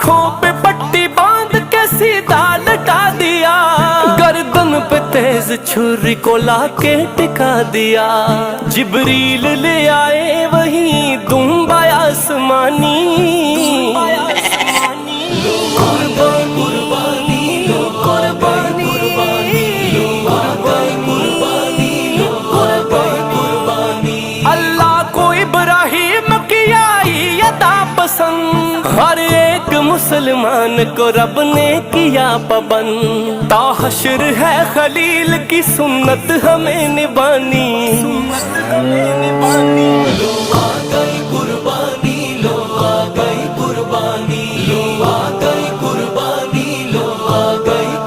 आंखों पे पट्टी बांध के सीधा लटा दिया, गर्दन पे तेज छुरी को लाके टिका दिया। जिब्रील ले आए वही दुम्बा आसमानी, अल्लाह को इब्राहिम की आई अता पसंद, हर एक मुसलमान को रब ने किया पाबंद। ता हश्र है खलील की सुन्नत हमें निभानी, लो आ गई कुर्बानी।